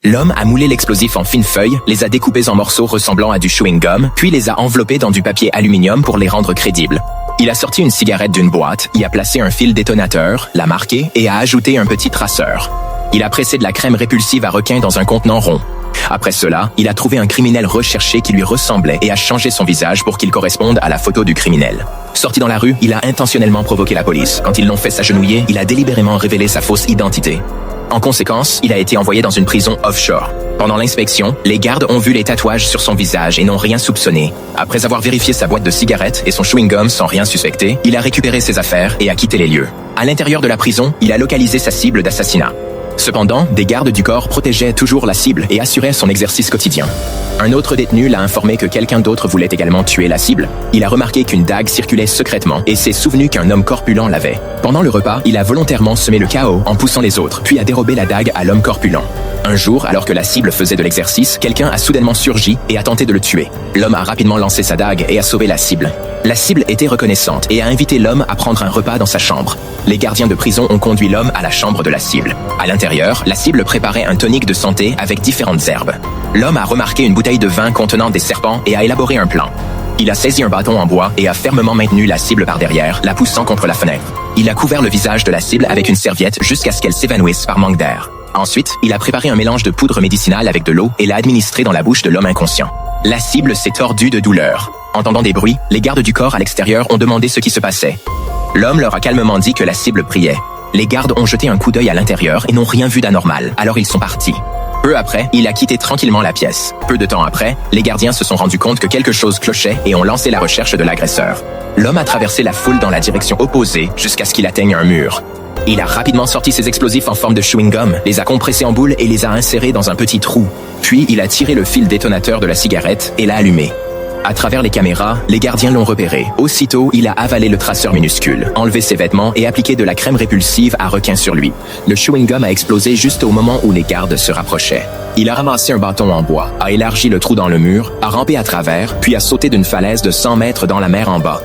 L'homme a moulé l'explosif en fines feuilles, les a découpés en morceaux ressemblant à du chewing-gum, puis les a enveloppés dans du papier aluminium pour les rendre crédibles. Il a sorti une cigarette d'une boîte, y a placé un fil détonateur, l'a marqué et a ajouté un petit traceur. Il a pressé de la crème répulsive à requin dans un contenant rond. Après cela, il a trouvé un criminel recherché qui lui ressemblait et a changé son visage pour qu'il corresponde à la photo du criminel. Sorti dans la rue, il a intentionnellement provoqué la police. Quand ils l'ont fait s'agenouiller, il a délibérément révélé sa fausse identité. En conséquence, il a été envoyé dans une prison offshore. Pendant l'inspection, les gardes ont vu les tatouages sur son visage et n'ont rien soupçonné. Après avoir vérifié sa boîte de cigarettes et son chewing-gum sans rien suspecter, il a récupéré ses affaires et a quitté les lieux. À l'intérieur de la prison, il a localisé sa cible d'assassinat. Cependant, des gardes du corps protégeaient toujours la cible et assuraient son exercice quotidien. Un autre détenu l'a informé que quelqu'un d'autre voulait également tuer la cible. Il a remarqué qu'une dague circulait secrètement et s'est souvenu qu'un homme corpulent l'avait. Pendant le repas, il a volontairement semé le chaos en poussant les autres, puis a dérobé la dague à l'homme corpulent. Un jour, alors que la cible faisait de l'exercice, quelqu'un a soudainement surgi et a tenté de le tuer. L'homme a rapidement lancé sa dague et a sauvé la cible. La cible était reconnaissante et a invité l'homme à prendre un repas dans sa chambre. Les gardiens de prison ont conduit l'homme à la chambre de la cible. À l'intérieur, la cible préparait un tonique de santé avec différentes herbes. L'homme a remarqué une bouteille de vin contenant des serpents et a élaboré un plan. Il a saisi un bâton en bois et a fermement maintenu la cible par derrière, la poussant contre la fenêtre. Il a couvert le visage de la cible avec une serviette jusqu'à ce qu'elle s'évanouisse par manque d'air. Ensuite, il a préparé un mélange de poudre médicinale avec de l'eau et l'a administré dans la bouche de l'homme inconscient. La cible s'est tordue de douleur. Entendant des bruits, les gardes du corps à l'extérieur ont demandé ce qui se passait. L'homme leur a calmement dit que la cible priait. Les gardes ont jeté un coup d'œil à l'intérieur et n'ont rien vu d'anormal, alors ils sont partis. Peu après, il a quitté tranquillement la pièce. Peu de temps après, les gardiens se sont rendus compte que quelque chose clochait et ont lancé la recherche de l'agresseur. L'homme a traversé la foule dans la direction opposée jusqu'à ce qu'il atteigne un mur. Il a rapidement sorti ses explosifs en forme de chewing-gum, les a compressés en boule et les a insérés dans un petit trou. Puis, il a tiré le fil détonateur de la cigarette et l'a allumé. À travers les caméras, les gardiens l'ont repéré. Aussitôt, il a avalé le traceur minuscule, enlevé ses vêtements et appliqué de la crème répulsive à requin sur lui. Le chewing-gum a explosé juste au moment où les gardes se rapprochaient. Il a ramassé un bâton en bois, a élargi le trou dans le mur, a rampé à travers, puis a sauté d'une falaise de 100 mètres dans la mer en bas.